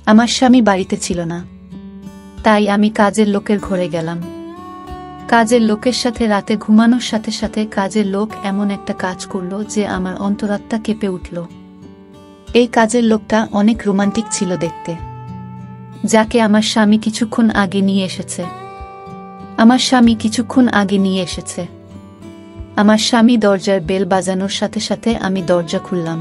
আমার স্বামী বাড়িতে ছিল না, তাই আমি কাজের লোকের ঘরে গেলাম। কাজের লোকের সাথে রাতে ঘুমানোর সাথে সাথে কাজের লোক এমন একটা কাজ করল যে আমার অন্তরাত্মা কেঁপে উঠল। এই কাজের লোকটা অনেক রোমান্টিক ছিল দেখতে, যাকে আমার স্বামী কিছুক্ষণ আগে নিয়ে এসেছে। আমার স্বামী দরজার বেল বাজানোর সাথে সাথে আমি দরজা খুললাম।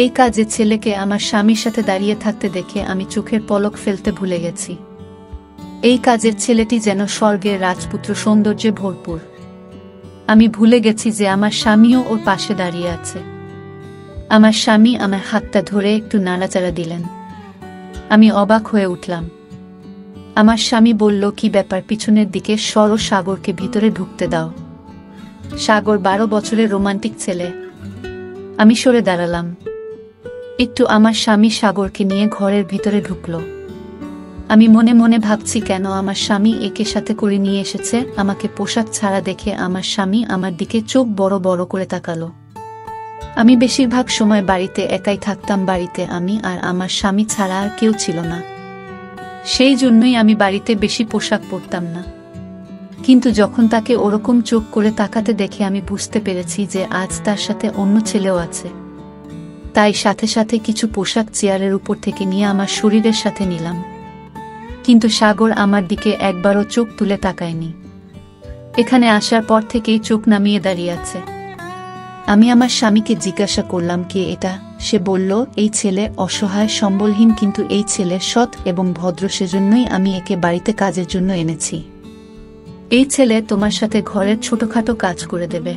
এই কাজের ছেলেকে আমার স্বামীর সাথে দাঁড়িয়ে থাকতে দেখে আমি চোখের পলক ফেলতে ভুলে গেছি। এই কাজের ছেলেটি যেন স্বর্গের রাজপুত্র সৌন্দর্যে ভরপুর। আমি ভুলে গেছি যে আমার স্বামীও ওর পাশে দাঁড়িয়ে আছে। আমার স্বামী আমার হাতটা ধরে একটু নাড়াচাড়া দিলেন। আমি অবাক হয়ে উঠলাম। আমার স্বামী বলল, কি ব্যাপার, পিছনের দিকে সরো, সাগরকে ভিতরে ঢুকতে দাও। সাগর 12 বছরের রোমান্টিক ছেলে। আমি সরে দাঁড়ালাম একটু। আমার স্বামী সাগরকে নিয়ে ঘরের ভিতরে ঢুকল। আমি মনে মনে ভাবছি, কেন আমার স্বামী একে সাথে করে নিয়ে এসেছে। আমাকে পোশাক ছাড়া দেখে আমার স্বামী আমার দিকে চোখ বড় বড় করে তাকালো। আমি বেশিরভাগ সময় বাড়িতে একাই থাকতাম। বাড়িতে আমি আর আমার স্বামী ছাড়া আর কেউ ছিল না, সেই জন্যই আমি বাড়িতে বেশি পোশাক পরতাম না। কিন্তু যখন তাকে ওরকম চোখ করে তাকাতে দেখে আমি বুঝতে পেরেছি যে আজ তার সাথে অন্য ছেলেও আছে। তাই সাথে সাথে কিছু পোশাক চেয়ারের উপর থেকে নিয়ে আমার শরীরের সাথে নিলাম। কিন্তু সাগর আমার দিকে একবারও চোখ তুলে তাকায়নি। এখানে আসার পর থেকেই চোখ নামিয়ে দাঁড়িয়ে আছে। আমি আমার স্বামীকে জিজ্ঞাসা করলাম, কে এটা? সে বলল, এই ছেলে অসহায় সম্বলহীন, কিন্তু এই ছেলে সৎ এবং ভদ্র, সেজন্যই আমি একে বাড়িতে কাজের জন্য এনেছি। এই ছেলে তোমার সাথে ঘরের ছোটখাটো কাজ করে দেবে।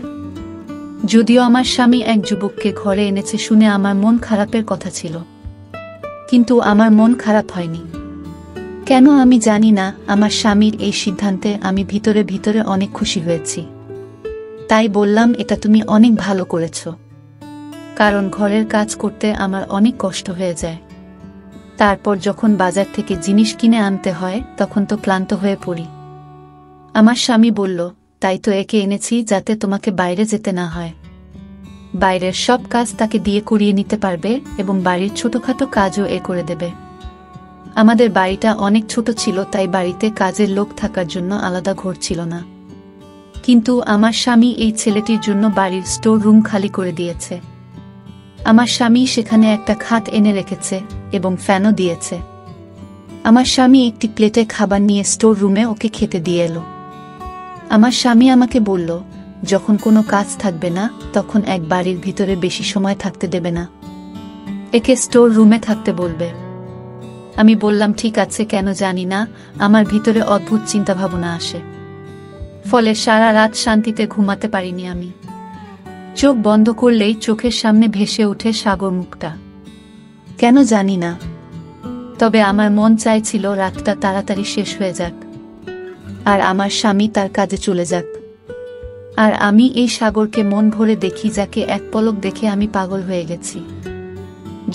যদিও আমার স্বামী এক যুবককে ঘরে এনেছে শুনে আমার মন খারাপের কথা ছিল, কিন্তু আমার মন খারাপ হয়নি। কেন আমি জানি না, আমার স্বামীর এই সিদ্ধান্তে আমি ভিতরে ভিতরে অনেক খুশি হয়েছি। তাই বললাম, এটা তুমি অনেক ভালো করেছ, কারণ ঘরের কাজ করতে আমার অনেক কষ্ট হয়ে যায়। তারপর যখন বাজার থেকে জিনিস কিনে আনতে হয় তখন তো ক্লান্ত হয়ে পড়ি। আমার স্বামী বলল, তাই তো একে এনেছি, যাতে তোমাকে বাইরে যেতে না হয়। বাইরের সব কাজ তাকে দিয়ে করিয়ে নিতে পারবে এবং বাড়ির ছোটখাটো কাজও এ করে দেবে। আমাদের বাড়িটা অনেক ছোট ছিল, তাই বাড়িতে কাজের লোক থাকার জন্য আলাদা ঘর ছিল না। কিন্তু আমার স্বামী এই ছেলেটির জন্য বাড়ির স্টোর রুম খালি করে দিয়েছে। আমার স্বামী সেখানে একটা খাট এনে রেখেছে এবং ফ্যানও দিয়েছে। আমার স্বামী একটি প্লেটে খাবার নিয়ে স্টোর রুমে ওকে খেতে দিয়ে এলো। আমার স্বামী আমাকে বলল, যখন কোনো কাজ থাকবে না তখন এক বাড়ির ভিতরে বেশি সময় থাকতে দেবে না, একে স্টোর রুমে থাকতে বলবে। আমি বললাম, ঠিক আছে, কেন জানি না আমার ভিতরে অদ্ভুত চিন্তাভাবনা আসে, ফলে সারা রাত শান্তিতে ঘুমাতে পারিনি। আমি চোখ বন্ধ করলেই চোখের সামনে ভেসে ওঠে সাগর মুখটা, কেন জানি না। তবে আমার মন চাইছিল রাতটা তাড়াতাড়ি শেষ হয়ে যাক আর আমার স্বামী তার কাজে চলে যাক, আর আমি এই সাগরকে মন ভরে দেখি, যাকে এক পলক দেখে আমি পাগল হয়ে গেছি।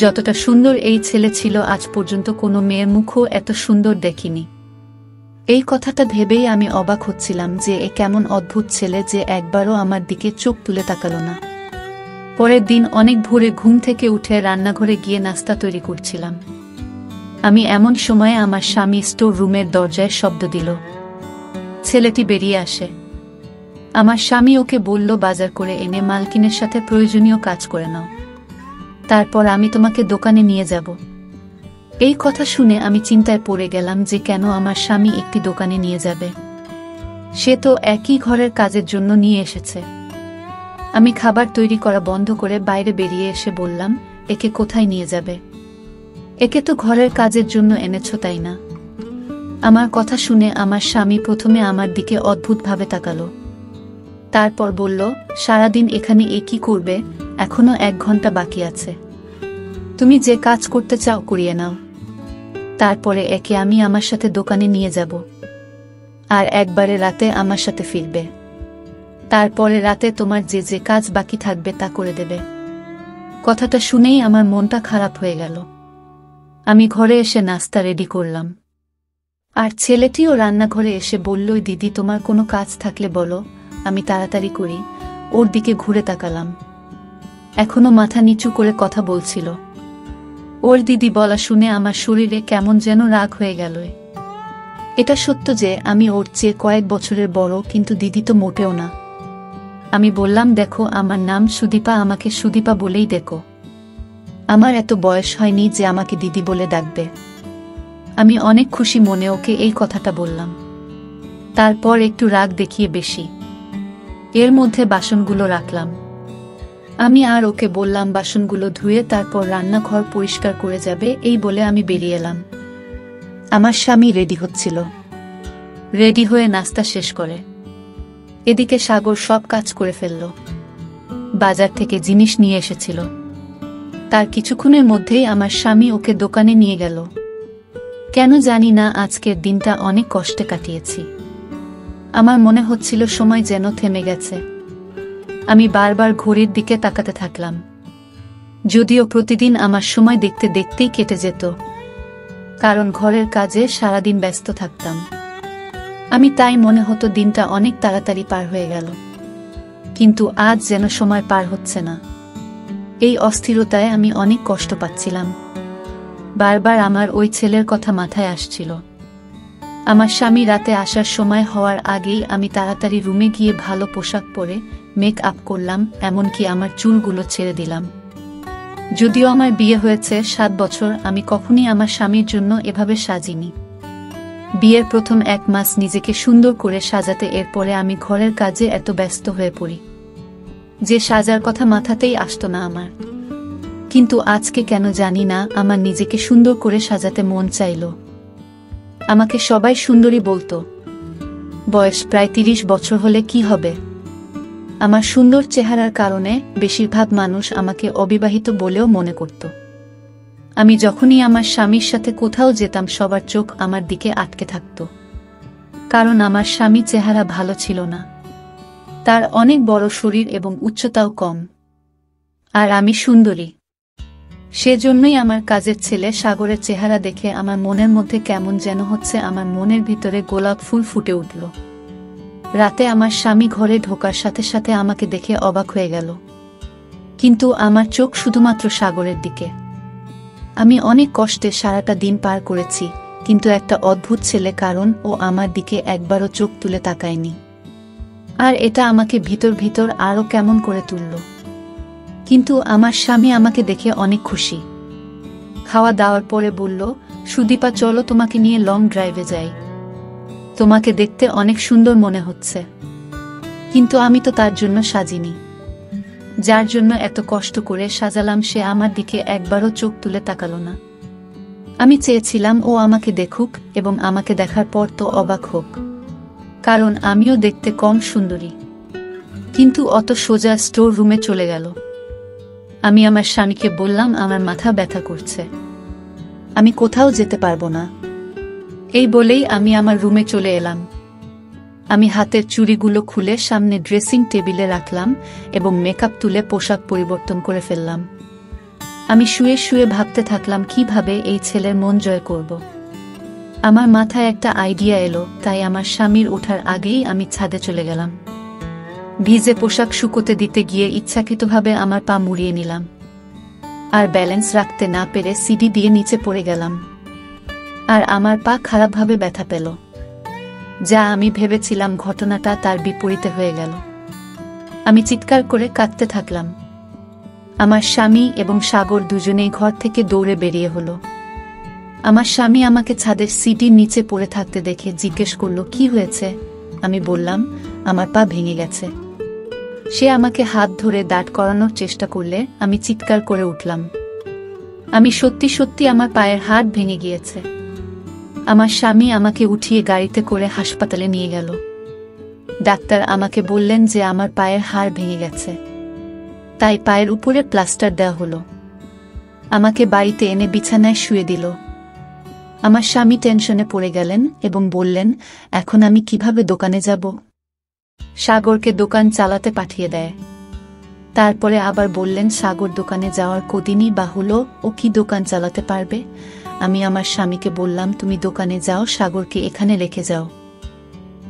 যতটা সুন্দর এই ছেলে ছিল, আজ পর্যন্ত কোনো মেয়ের মুখও এত সুন্দর দেখিনি। এই কথাটা ভেবেই আমি অবাক হচ্ছিলাম যে এ কেমন অদ্ভুত ছেলে যে একবারও আমার দিকে চোখ তুলে তাকালো না। পরের দিন অনেক ভোরে ঘুম থেকে উঠে রান্নাঘরে গিয়ে নাস্তা তৈরি করছিলাম। আমি এমন সময়ে আমার স্বামী স্টোর রুমের দরজায় শব্দ দিল। ছেলেটি বেরিয়ে আসে। আমার স্বামী ওকে বলল, বাজার করে এনে মালকিনের সাথে প্রয়োজনীয় কাজ করে নাও, তারপর আমি তোমাকে দোকানে নিয়ে যাব। এই কথা শুনে আমি চিন্তায় পড়ে গেলাম যে কেন আমার স্বামী একটি দোকানে নিয়ে যাবে। সে তো একই ঘরের কাজের জন্য নিয়ে এসেছে। আমি খাবার তৈরি করা বন্ধ করে বাইরে বেরিয়ে এসে বললাম, একে কোথায় নিয়ে যাবে? একে তো ঘরের কাজের জন্য এনেছ, তাই না? আমার কথা শুনে আমার স্বামী প্রথমে আমার দিকে অদ্ভুতভাবে তাকালো, তারপর বলল, সারাদিন এখানে এ কি করবে? এখনো 1 ঘন্টা বাকি আছে, তুমি যে কাজ করতে চাও করিয়ে নাও, তারপরে একে আমি আমার সাথে দোকানে নিয়ে যাব, আর একবারে রাতে আমার সাথে ফিরবে। তারপরে রাতে তোমার যে যে কাজ বাকি থাকবে তা করে দেবে। কথাটা শুনেই আমার মনটা খারাপ হয়ে গেল। আমি ঘরে এসে নাস্তা রেডি করলাম, আর ছেলেটিও রান্নাঘরে এসে বলল, দিদি, তোমার কোনো কাজ থাকলে বলো, আমি তাড়াতাড়ি করি। ওর দিকে ঘুরে তাকালাম, এখনো মাথা নিচু করে কথা বলছিল। ওর দিদি বলা শুনে আমার শরীরে কেমন যেন রাগ হয়ে গেল। এটা সত্য যে আমি ওর চেয়ে কয়েক বছরের বড়, কিন্তু দিদি তো মোটেও না। আমি বললাম, দেখো, আমার নাম সুদীপা, আমাকে সুদীপা বলেই দেখো। আমার এত বয়স হয়নি যে আমাকে দিদি বলে ডাকবে। আমি অনেক খুশি মনে ওকে এই কথাটা বললাম। তারপর একটু রাগ দেখিয়ে বেশি এর মধ্যে বাসনগুলো রাখলাম। আমি আর ওকে বললাম বাসনগুলো ধুয়ে তারপর রান্নাঘর পরিষ্কার করে যাবে, এই বলে আমি বেরিয়ে এলাম। আমার স্বামী রেডি হচ্ছিল। রেডি হয়ে নাস্তা শেষ করে এদিকে সাগর সব কাজ করে ফেলল। বাজার থেকে জিনিস নিয়ে এসেছিল। তার কিছুক্ষণের মধ্যেই আমার স্বামী ওকে দোকানে নিয়ে গেল। কেন জানি না আজকের দিনটা অনেক কষ্টে কাটিয়েছি। আমার মনে হচ্ছিল সময় যেন থেমে গেছে। আমি বারবার ঘড়ির দিকে তাকাতে থাকলাম, যদিও প্রতিদিন আমার সময় দেখতে দেখতেই কেটে যেত, কারণ ঘরের কাজে সারাদিন ব্যস্ত থাকতাম। আমি তাই মনে হতো দিনটা অনেক তাড়াতাড়ি পার হয়ে গেল, কিন্তু আজ যেন সময় পার হচ্ছে না। এই অস্থিরতায় আমি অনেক কষ্ট পাচ্ছিলাম। বারবার আমার ওই ছেলের কথা মাথায় আসছিল। আমার স্বামী রাতে আসার সময় হওয়ার আগেই আমি তাড়াতাড়ি রুমে গিয়ে ভালো পোশাক পরে মেক আপ করলাম, এমনকি আমার চুলগুলো ছেড়ে দিলাম। যদিও আমার বিয়ে হয়েছে 7 বছর, আমি কখনই আমার স্বামীর জন্য এভাবে সাজিনি। বিয়ের প্রথম 1 মাস নিজেকে সুন্দর করে সাজাতে, এরপরে আমি ঘরের কাজে এত ব্যস্ত হয়ে পড়ি যে সাজার কথা মাথাতেই আসতো না আমার। কিন্তু আজকে কেন জানি না আমার নিজেকে সুন্দর করে সাজাতে মন চাইল। আমাকে সবাই সুন্দরী বলতো। বয়স প্রায় 30 বছর হলে কি হবে? আমার সুন্দর চেহারার কারণে বেশিরভাগ মানুষ আমাকে অবিবাহিত বলেও মনে করত। আমি যখনই আমার স্বামীর সাথে কোথাও যেতাম সবার চোখ আমার দিকে আটকে থাকত, কারণ আমার স্বামী চেহারা ভালো ছিল না। তার অনেক বড় শরীর এবং উচ্চতাও কম, আর আমি সুন্দরী। সেজন্যই আমার কাজের ছেলে সাগরের চেহারা দেখে আমার মনের মধ্যে কেমন যেন হচ্ছে, আমার মনের ভিতরে গোলাপ ফুল ফুটে উঠল। রাতে আমার স্বামী ঘরে ঢোকার সাথে সাথে আমাকে দেখে অবাক হয়ে গেল, কিন্তু আমার চোখ শুধুমাত্র সাগরের দিকে। আমি অনেক কষ্টে সারাটা দিন পার করেছি, কিন্তু একটা অদ্ভুত ছেলে, কারণ ও আমার দিকে একবারও চোখ তুলে তাকায়নি। আর এটা আমাকে ভিতর ভিতর আরও কেমন করে তুলল। কিন্তু আমার স্বামী আমাকে দেখে অনেক খুশি। খাওয়া দাওয়ার পরে বলল, সুদীপা, চলো তোমাকে নিয়ে লং ড্রাইভে যাই। তোমাকে দেখতে অনেক সুন্দর মনে হচ্ছে। কিন্তু আমি তো তার জন্য সাজিনি। যার জন্য এত কষ্ট করে সাজালাম সে আমার দিকে একবারও চোখ তুলে তাকালো না। আমি চেয়েছিলাম ও আমাকে দেখুক এবং আমাকে দেখার পর তো অবাক হোক, কারণ আমিও দেখতে কম সুন্দরী। কিন্তু অত সোজা স্টোর রুমে চলে গেল। আমি আমার স্বামীকে বললাম, আমার মাথা ব্যথা করছে, আমি কোথাও যেতে পারবো না। এই বলেই আমি আমার রুমে চলে এলাম। আমি হাতের চুড়িগুলো খুলে সামনে ড্রেসিং টেবিলে রাখলাম এবং মেকআপ তুলে পোশাক পরিবর্তন করে ফেললাম। আমি শুয়ে শুয়ে ভাবতে থাকলাম কিভাবে এই ছেলের মন জয় করব। আমার মাথায় একটা আইডিয়া এলো, তাই আমার স্বামীর ওঠার আগেই আমি ছাদে চলে গেলাম। ভিজে পোশাক শুকোতে দিতে গিয়ে ইচ্ছাকৃতভাবে আমার পা মুড়িয়ে নিলাম, আর ব্যালেন্স রাখতে না পেরে সিঁড়ি দিয়ে নিচে পড়ে গেলাম। আর আমার পা খারাপভাবে ব্যথা পেল। যা আমি ভেবেছিলাম ঘটনাটা তার বিপরীতে হয়ে গেল। আমি চিৎকার করে কাঁদতে থাকলাম। আমার স্বামী এবং সাগর দুজনেই ঘর থেকে দৌড়ে বেরিয়ে হলো। আমার স্বামী আমাকে ছাদের সিঁড়ির নিচে পড়ে থাকতে দেখে জিজ্ঞেস করল, কি হয়েছে? আমি বললাম, আমার পা ভেঙে গেছে। সে আমাকে হাত ধরে দাঁড় করানোর চেষ্টা করলে আমি চিৎকার করে উঠলাম, আমি সত্যি সত্যি আমার পায়ের হাড় ভেঙে গিয়েছে। আমার স্বামী আমাকে উঠিয়ে গাড়িতে করে হাসপাতালে নিয়ে গেল। ডাক্তার আমাকে বললেন যে আমার পায়ের হাড় ভেঙে গেছে, তাই পায়ের উপরে প্লাস্টার দেওয়া হলো। আমাকে বাড়িতে এনে বিছানায় শুয়ে দিল। আমার স্বামী টেনশনে পড়ে গেলেন এবং বললেন, এখন আমি কিভাবে দোকানে যাব? সাগরকে দোকান চালাতে পাঠিয়ে দেয়। তারপরে আবার বললেন, সাগর দোকানে যাওয়ার কদিনই বা হলো, ও কি দোকান চালাতে পারবে? আমি আমার স্বামীকে বললাম, তুমি দোকানে যাও, সাগরকে এখানে রেখে যাও,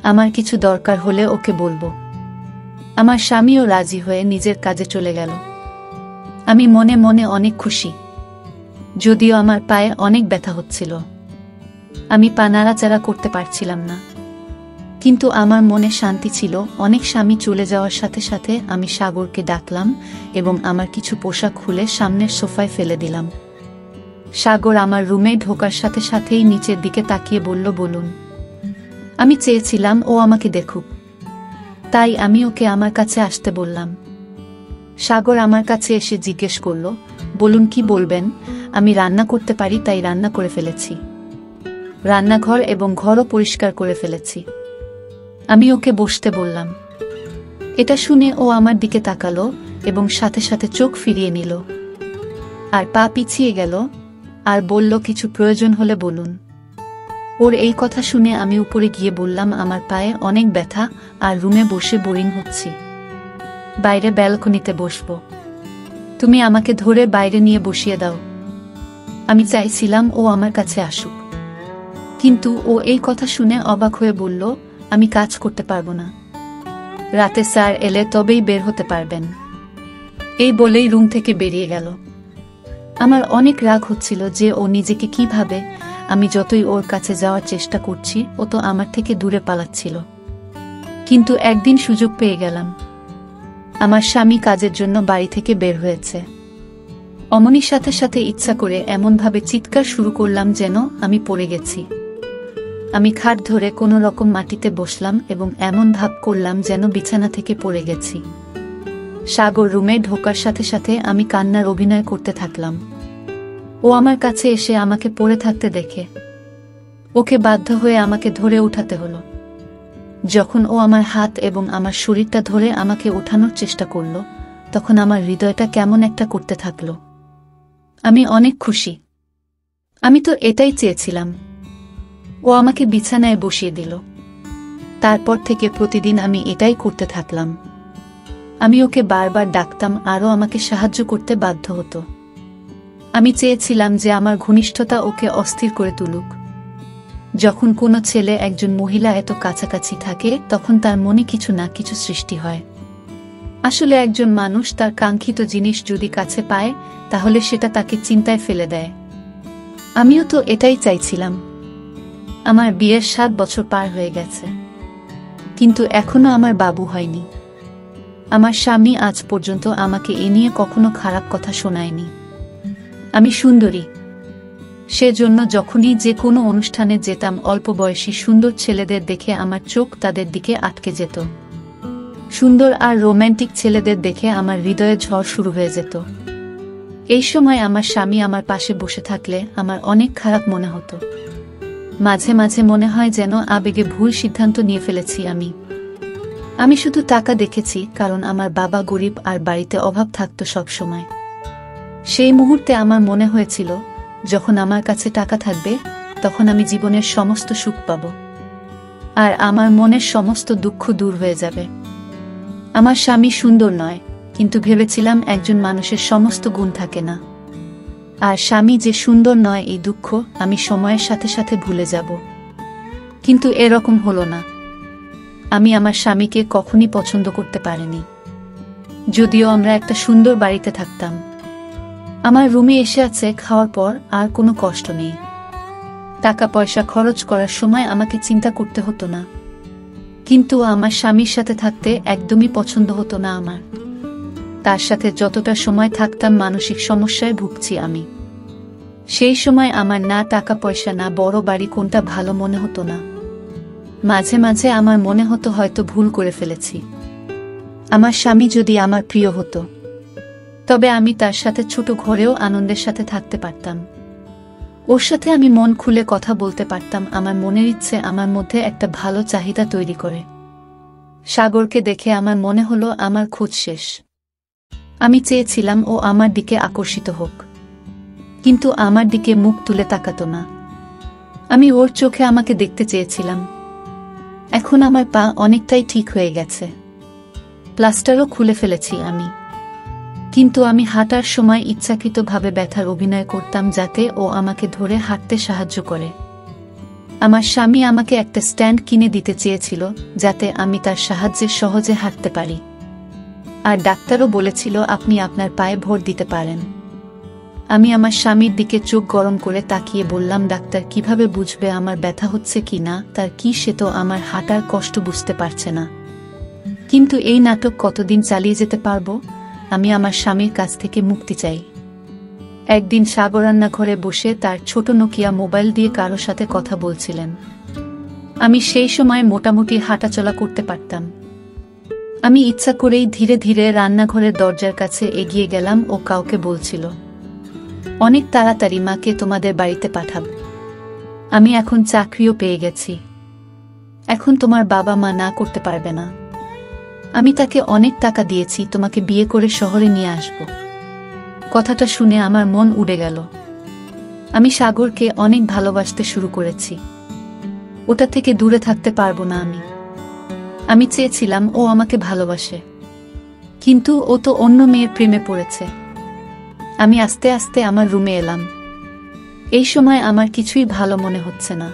আমার কিছু দরকার হলে ওকে বলবো। আমার স্বামীও রাজি হয়ে নিজের কাজে চলে গেল। আমি মনে মনে অনেক খুশি। যদিও আমার পায়ে অনেক ব্যথা হচ্ছিল। আমি পা নাড়াচাড়া করতে পারছিলাম না, কিন্তু আমার মনে শান্তি ছিল। অনেক স্বামী চলে যাওয়ার সাথে সাথে আমি সাগরকে ডাকলাম এবং আমার কিছু পোশাক খুলে সামনের সোফায় ফেলে দিলাম। সাগর আমার রুমে ঢোকার সাথে সাথেই নিচের দিকে তাকিয়ে বলল, বলুন। আমি চেয়েছিলাম ও আমাকে দেখুক, তাই আমি ওকে আমার কাছে আসতে বললাম। সাগর আমার কাছে এসে জিজ্ঞেস করল, বলুন কি বলবেন? আমি রান্না করতে পারি, তাই রান্না করে ফেলেছি। রান্নাঘর এবং ঘরও পরিষ্কার করে ফেলেছি। আমি ওকে বসতে বললাম। এটা শুনে ও আমার দিকে তাকালো এবং সাথে সাথে চোখ ফিরিয়ে নিল আর পা পিছিয়ে গেল আর বলল, কিছু প্রয়োজন হলে বলুন। ওর এই কথা শুনে আমি উপরে গিয়ে বললাম, আমার পায়ে অনেক ব্যথা আর রুমে বসে বোরিং হচ্ছি। বাইরে ব্যালকনিতে বসবো, তুমি আমাকে ধরে বাইরে নিয়ে বসিয়ে দাও। আমি চাইছিলাম ও আমার কাছে আসুক, কিন্তু ও এই কথা শুনে অবাক হয়ে বলল, আমি কাজ করতে পারবো না। রাতে স্যার এলে তবেই বের হতে পারবেন। এই বলেই রুম থেকে বেরিয়ে গেল। আমার অনেক রাগ হচ্ছিল যে ও নিজেকে কি ভাবে। আমি যতই ওর কাছে যাওয়ার চেষ্টা করছি, ও তো আমার থেকে দূরে পালাচ্ছিল। কিন্তু একদিন সুযোগ পেয়ে গেলাম। আমার স্বামী কাজের জন্য বাড়ি থেকে বের হয়েছে। অমনির সাথে সাথে ইচ্ছা করে এমনভাবে চিৎকার শুরু করলাম যেন আমি পড়ে গেছি। আমি খাট ধরে কোনো রকম মাটিতে বসলাম এবং এমন ভাব করলাম যেন বিছানা থেকে পড়ে গেছি। সাগর রুমে ঢোকার সাথে সাথে আমি কান্নার অভিনয় করতে থাকলাম। ও আমার কাছে এসে আমাকে পড়ে থাকতে দেখে ওকে বাধ্য হয়ে আমাকে ধরে উঠাতে হলো। যখন ও আমার হাত এবং আমার শরীরটা ধরে আমাকে ওঠানোর চেষ্টা করল, তখন আমার হৃদয়টা কেমন একটা করতে থাকলো। আমি অনেক খুশি। আমি তো এটাই চেয়েছিলাম। ও আমাকে বিছানায় বসিয়ে দিল। তারপর থেকে প্রতিদিন আমি এটাই করতে থাকলাম। আমি ওকে বারবার ডাকতাম, আরও আমাকে সাহায্য করতে বাধ্য হতো। আমি চেয়েছিলাম যে আমার ঘনিষ্ঠতা ওকে অস্থির করে তুলুক। যখন কোনো ছেলে একজন মহিলা এত কাছাকাছি থাকে, তখন তার মনে কিছু না কিছু সৃষ্টি হয়। আসলে একজন মানুষ তার কাঙ্ক্ষিত জিনিস যদি কাছে পায়, তাহলে সেটা তাকে চিন্তায় ফেলে দেয়। আমিও তো এটাই চাইছিলাম। আমার বিয়ের 7 বছর পার হয়ে গেছে, কিন্তু এখনো আমার বাবু হয়নি। আমার স্বামী আজ পর্যন্ত আমাকে এ নিয়ে কখনো খারাপ কথা শোনায়নি। আমি সুন্দরী, সেজন্য যখনই যে কোনো অনুষ্ঠানে যেতাম, অল্প বয়সী সুন্দর ছেলেদের দেখে আমার চোখ তাদের দিকে আটকে যেত। সুন্দর আর রোম্যান্টিক ছেলেদের দেখে আমার হৃদয়ে ঝড় শুরু হয়ে যেত। এই সময় আমার স্বামী আমার পাশে বসে থাকলে আমার অনেক খারাপ মনে হতো। মাঝে মাঝে মনে হয় যেন আবেগে ভুল সিদ্ধান্ত নিয়ে ফেলেছি আমি শুধু টাকা দেখেছি, কারণ আমার বাবা গরিব আর বাড়িতে অভাব থাকতো সব সময়। সেই মুহূর্তে আমার মনে হয়েছিল, যখন আমার কাছে টাকা থাকবে, তখন আমি জীবনের সমস্ত সুখ পাব আর আমার মনের সমস্ত দুঃখ দূর হয়ে যাবে। আমার স্বামী সুন্দর নয়, কিন্তু ভেবেছিলাম একজন মানুষের সমস্ত গুণ থাকে না। আর স্বামী যে সুন্দর নয়, এই দুঃখ আমি সময়ের সাথে সাথে ভুলে যাব। কিন্তু এরকম হলো না। আমি আমার স্বামীকে কখনই পছন্দ করতে পারিনি, যদিও আমরা একটা সুন্দর বাড়িতে থাকতাম। আমার রুমে এসে আছে, খাওয়ার পর আর কোনো কষ্ট নেই। টাকা পয়সা খরচ করার সময় আমাকে চিন্তা করতে হতো না। কিন্তু আমার স্বামীর সাথে থাকতে একদমই পছন্দ হতো না আমার। তার সাথে যতটা সময় থাকতাম, মানসিক সমস্যায় ভুগছি আমি। সেই সময় আমার না টাকা পয়সা না বড় বাড়ি কোনটা ভালো মনে হতো না। মাঝে মাঝে আমার মনে হতো হয়তো ভুল করে ফেলেছি। আমার স্বামী যদি আমার প্রিয় হতো, তবে আমি তার সাথে ছোট ঘরেও আনন্দের সাথে থাকতে পারতাম। ওর সাথে আমি মন খুলে কথা বলতে পারতাম। আমার মনের ইচ্ছে আমার মধ্যে একটা ভালো চাহিদা তৈরি করে। সাগরকে দেখে আমার মনে হলো আমার খোঁজ শেষ। আমি চেয়েছিলাম ও আমার দিকে আকর্ষিত হোক, কিন্তু আমার দিকে মুখ তুলে তাকাতো না। আমি ওর চোখে আমাকে দেখতে চেয়েছিলাম। এখন আমার পা অনেকটাই ঠিক হয়ে গেছে, প্লাস্টারও খুলে ফেলেছি আমি। কিন্তু আমি হাঁটার সময় ইচ্ছাকৃতভাবে ব্যথার অভিনয় করতাম, যাতে ও আমাকে ধরে হাঁটতে সাহায্য করে। আমার স্বামী আমাকে একটা স্ট্যান্ড কিনে দিতে চেয়েছিল, যাতে আমি তার সাহায্যে সহজে হাঁটতে পারি। আর ডাক্তারও বলেছিল, আপনি আপনার পায়ে ভর দিতে পারেন। আমি আমার স্বামীর দিকে চোখ গরম করে তাকিয়ে বললাম, ডাক্তার কিভাবে বুঝবে আমার ব্যথা হচ্ছে কি না? তার কি, সে তো আমার হাঁটার কষ্ট বুঝতে পারছে না। কিন্তু এই নাটক কতদিন চালিয়ে যেতে পারবো? আমি আমার স্বামীর কাছ থেকে মুক্তি চাই। একদিন সাগর রান্নাঘরে বসে তার ছোট নোকিয়া মোবাইল দিয়ে কারো সাথে কথা বলছিলেন। আমি সেই সময় মোটামুটি হাঁটাচলা করতে পারতাম। আমি ইচ্ছা করেই ধীরে ধীরে রান্নাঘরের দরজার কাছে এগিয়ে গেলাম। ও কাউকে বলছিল, অনেক তাড়াতাড়ি মাকে তোমাদের বাড়িতে পাঠাব। আমি এখন চাকরিও পেয়ে গেছি। এখন তোমার বাবা মা না করতে পারবে না। আমি তাকে অনেক টাকা দিয়েছি, তোমাকে বিয়ে করে শহরে নিয়ে আসব। কথাটা শুনে আমার মন উড়ে গেল। আমি সাগরকে অনেক ভালোবাসতে শুরু করেছি। ওটা থেকে দূরে থাকতে পারবো না আমি চেয়েছিলাম ও আমাকে ভালোবাসে, কিন্তু ও তো অন্য মেয়ের প্রেমে পড়েছে। আমি আস্তে আস্তে আমার রুমে এলাম। এই সময় আমার কিছুই ভালো মনে হচ্ছে না।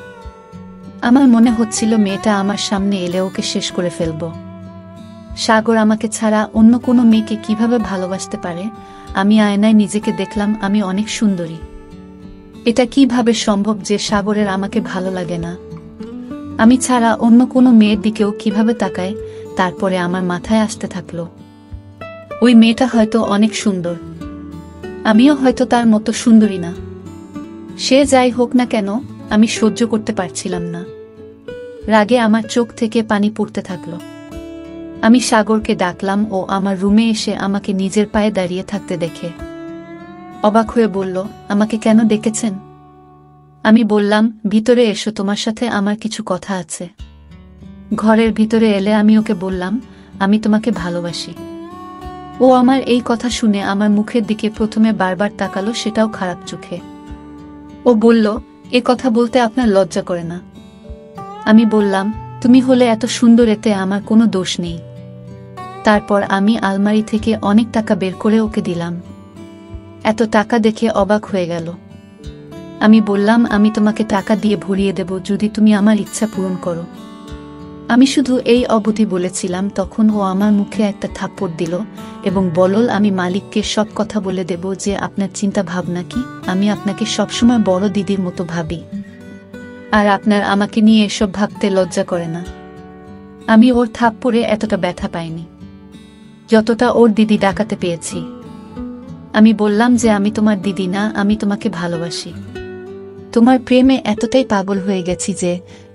আমার মনে হচ্ছিল মেয়েটা আমার সামনে এলে ওকে শেষ করে ফেলব। সাগর আমাকে ছাড়া অন্য কোনো মেয়েকে কিভাবে ভালোবাসতে পারে? আমি আয়নায় নিজেকে দেখলাম, আমি অনেক সুন্দরী। এটা কিভাবে সম্ভব যে সাগরের আমাকে ভালো লাগে না? আমি ছাড়া অন্য কোনো মেয়ের দিকেও কিভাবে তাকায়? তারপরে আমার মাথায় আসতে থাকলো, ওই মেয়েটা হয়তো অনেক সুন্দর, আমিও হয়তো তার মতো সুন্দরী না। সে যাই হোক না কেন, আমি সহ্য করতে পারছিলাম না। রাগে আমার চোখ থেকে পানি পড়তে থাকলো। আমি সাগরকে ডাকলাম। ও আমার রুমে এসে আমাকে নিজের পায়ে দাঁড়িয়ে থাকতে দেখে অবাক হয়ে বলল, আমাকে কেন ডেকেছেন? আমি বললাম, ভিতরে এসো, তোমার সাথে আমার কিছু কথা আছে। ঘরের ভিতরে এলে আমি ওকে বললাম, আমি তোমাকে ভালোবাসি। ও আমার এই কথা শুনে আমার মুখের দিকে প্রথমে বারবার তাকালো, সেটাও খারাপ চোখে। ও বলল, এ কথা বলতে আপনার লজ্জা করে না? আমি বললাম, তুমি হলে এত সুন্দর, এতে আমার কোনো দোষ নেই। তারপর আমি আলমারি থেকে অনেক টাকা বের করে ওকে দিলাম। এত টাকা দেখে অবাক হয়ে গেল। আমি বললাম, আমি তোমাকে টাকা দিয়ে ভরিয়ে দেব যদি তুমি আমার ইচ্ছা পূরণ করো। আমি শুধু এই অবধি বলেছিলাম, তখন ও আমার মুখে একটা থাপ্পড় দিল এবং বলল, আমি মালিককে সব কথা বলে দেব যে আপনার চিন্তা ভাবনা কি। আমি আপনাকে সবসময় বড় দিদির মতো ভাবি, আর আপনার আমাকে নিয়ে এসব ভাবতে লজ্জা করে না? আমি ওর থাপ্পড়ে এতটা ব্যথা পাইনি যতটা ওর দিদি ডাকাতে পেয়েছি। আমি বললাম যে আমি তোমার দিদি না, আমি তোমাকে ভালোবাসি। তোমার প্রেমে এতটাই পাগল হয়ে গেছি যে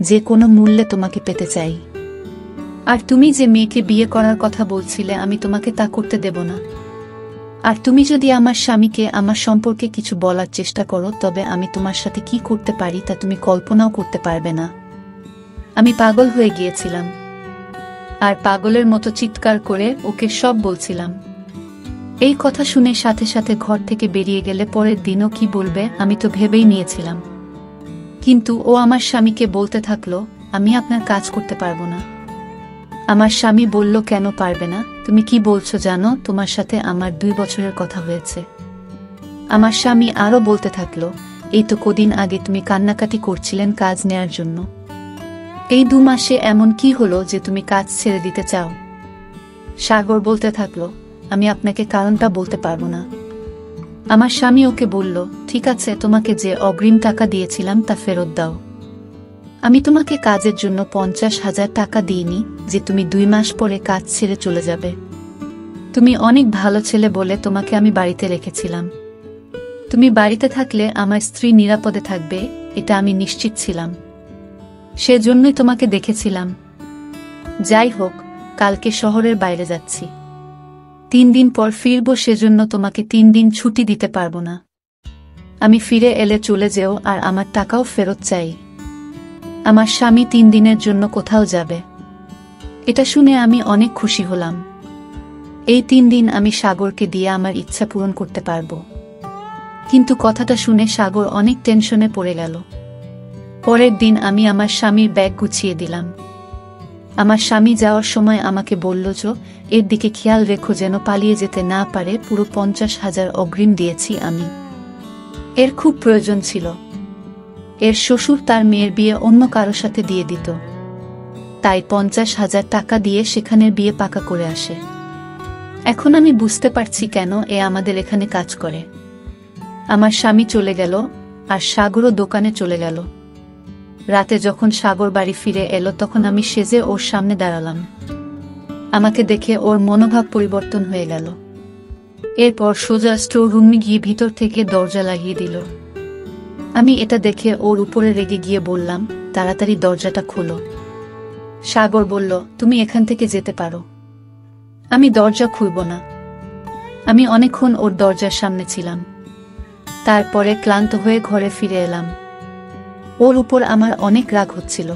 যে কোনো মূল্যে তোমাকে পেতে চাই। আর তুমি যে মেয়েকে বিয়ে করার কথা বলছিলে, আমি তোমাকে তা করতে দেব না। আর তুমি যদি আমার স্বামীকে আমার সম্পর্কে কিছু বলার চেষ্টা করো, তবে আমি তোমার সাথে কি করতে পারি তা তুমি কল্পনাও করতে পারবে না। আমি পাগল হয়ে গিয়েছিলাম, আর পাগলের মতো চিৎকার করে ওকে সব বলছিলাম। এই কথা শুনে সাথে সাথে ঘর থেকে বেরিয়ে গেলে পরের দিনও কি বলবে আমি তো ভেবেই নিয়েছিলাম। কিন্তু ও আমার স্বামীকে বলতে থাকলো, আমি আপনার কাজ করতে পারবো না। আমার স্বামী বলল, কেন পারবে না? তুমি কি বলছো জানো? তোমার সাথে আমার 2 বছরের কথা হয়েছে। আমার স্বামী আরো বলতে থাকলো, এই তো কদিন আগে তুমি কান্নাকাটি করছিলেন কাজ নেয়ার জন্য। এই 2 মাসে এমন কি হলো যে তুমি কাজ ছেড়ে দিতে চাও? সাগর বলতে থাকলো, আমি আপনাকে কারণটা বলতে পারবো না। আমার স্বামী ওকে বলল, ঠিক আছে, তোমাকে যে অগ্রিম টাকা দিয়েছিলাম তা ফেরত দাও। আমি তোমাকে কাজের জন্য 50,000 টাকা দিইনি যে তুমি 2 মাস পরে কাজ ছেড়ে চলে যাবে। তুমি অনেক ভালো ছেলে বলে তোমাকে আমি বাড়িতে রেখেছিলাম। তুমি বাড়িতে থাকলে আমার স্ত্রী নিরাপদে থাকবে, এটা আমি নিশ্চিত ছিলাম। সেজন্যই তোমাকে দেখেছিলাম। যাই হোক, কালকে শহরের বাইরে যাচ্ছি। 3 দিন পর ফিরবো, সেজন্য তোমাকে 3 দিন ছুটি দিতে পারবো না। আমি ফিরে এলে চলে যেও, আর আমার টাকাও ফেরত চাই। আমার স্বামী 3 দিনের জন্য কোথাও যাবে। এটা শুনে আমি অনেক খুশি হলাম। এই 3 দিন আমি সাগরকে দিয়ে আমার ইচ্ছা পূরণ করতে পারবো। কিন্তু কথাটা শুনে সাগর অনেক টেনশনে পড়ে গেল। পরের দিন আমি আমার স্বামীর ব্যাগ গুছিয়ে দিলাম। আমার স্বামী যাওয়ার সময় আমাকে বলল, এর দিকে খেয়াল রেখো যেন পালিয়ে যেতে না পারে। পুরো 50,000 অগ্রিম দিয়েছি আমি। এর খুব প্রয়োজন ছিল। এর শ্বশুর তার মেয়ের বিয়ে অন্য কারো সাথে দিয়ে দিত, তাই 50,000 টাকা দিয়ে সেখানের বিয়ে পাকা করে আসে। এখন আমি বুঝতে পারছি কেন এ আমাদের এখানে কাজ করে। আমার স্বামী চলে গেল, আর সাগরও দোকানে চলে গেল। রাতে যখন সাগর বাড়ি ফিরে এলো তখন আমি সেজে ওর সামনে দাঁড়ালাম। আমাকে দেখে ওর মনোভাব পরিবর্তন হয়ে গেল। এরপর সোজা স্টোর রুমে গিয়ে ভিতর থেকে দরজা লাগিয়ে দিল। আমি এটা দেখে ওর উপরে রেগে গিয়ে বললাম, তাড়াতাড়ি দরজাটা খোলো। সাগর বলল, তুমি এখান থেকে যেতে পারো। আমি দরজা খুলব না। আমি অনেকক্ষণ ওর দরজার সামনে ছিলাম। তারপরে ক্লান্ত হয়ে ঘরে ফিরে এলাম। ওর উপর আমার অনেক রাগ হচ্ছিল।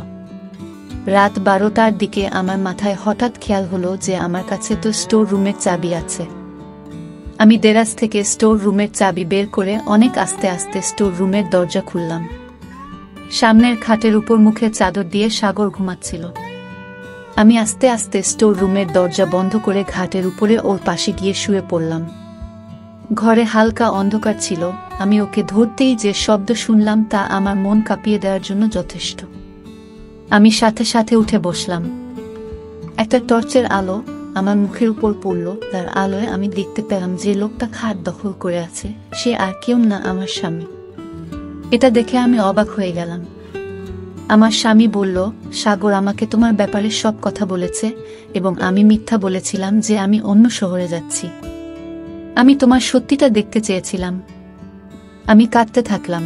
রাত 12টার দিকে আমার মাথায় হঠাৎ খেয়াল হলো যে আমার কাছে তো স্টোর রুমের চাবি আছে। আমি দেরাজ থেকে স্টোর রুমের চাবি বের করে অনেক আস্তে আস্তে স্টোর রুমের দরজা খুললাম। সামনের খাটের উপর মুখে চাদর দিয়ে সাগর ঘুমাচ্ছিল। আমি আস্তে আস্তে স্টোর রুমের দরজা বন্ধ করে ঘাটের উপরে ওর পাশে গিয়ে শুয়ে পড়লাম। ঘরে হালকা অন্ধকার ছিল। আমি ওকে ধরতেই যে শব্দ শুনলাম তা আমার মন কাঁপিয়ে দেওয়ার জন্য যথেষ্ট। আমি সাথে সাথে উঠে বসলাম। একটা টর্চের আলো আমার মুখের উপর পড়ল। তার আলোয় আমি দেখতে পেলাম যে লোকটা খাট দখল করে আছে সে আর কেউ না, আমার স্বামী। এটা দেখে আমি অবাক হয়ে গেলাম। আমার স্বামী বলল, সাগর আমাকে তোমার ব্যাপারে সব কথা বলেছে এবং আমি মিথ্যা বলেছিলাম যে আমি অন্য শহরে যাচ্ছি। আমি তোমার সত্যিটা দেখতে চেয়েছিলাম। আমি কাঁদতে থাকলাম।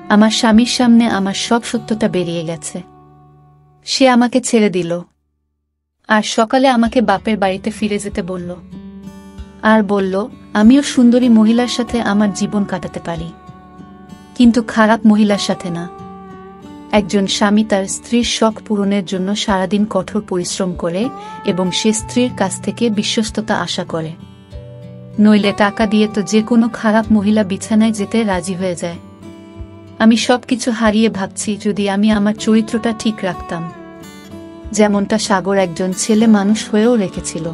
আমার স্বামীর সামনে আমার সব সত্যটা বেরিয়ে গেছে। সে আমাকে ছেড়ে দিল আর সকালে আমাকে বাপের বাড়িতে ফিরে যেতে বলল, আর বলল আমিও সুন্দরী মহিলার সাথে আমার জীবন কাটাতে পারি, কিন্তু খারাপ মহিলার সাথে না। একজন স্বামী তার স্ত্রীর শখ পূরণের জন্য সারাদিন কঠোর পরিশ্রম করে এবং সে স্ত্রীর কাছ থেকে বিশ্বস্ততা আশা করে, নইলে টাকা দিয়ে তো যে কোনো খারাপ মহিলা বিছানায় যেতে রাজি হয়ে যায়। আমি সবকিছু হারিয়ে ভাবছি যদি আমি আমার চরিত্রটা ঠিক রাখতাম, যেমনটা সাগর একজন ছেলে মানুষ হয়েও রেখেছিল।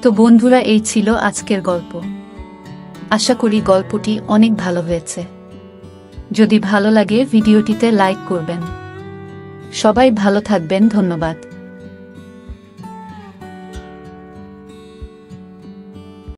তো বন্ধুরা, এই ছিল আজকের গল্প। আশা করি গল্পটি অনেক ভালো হয়েছে। যদি ভালো লাগে ভিডিওটিতে লাইক করবেন। সবাই ভালো থাকবেন। ধন্যবাদ।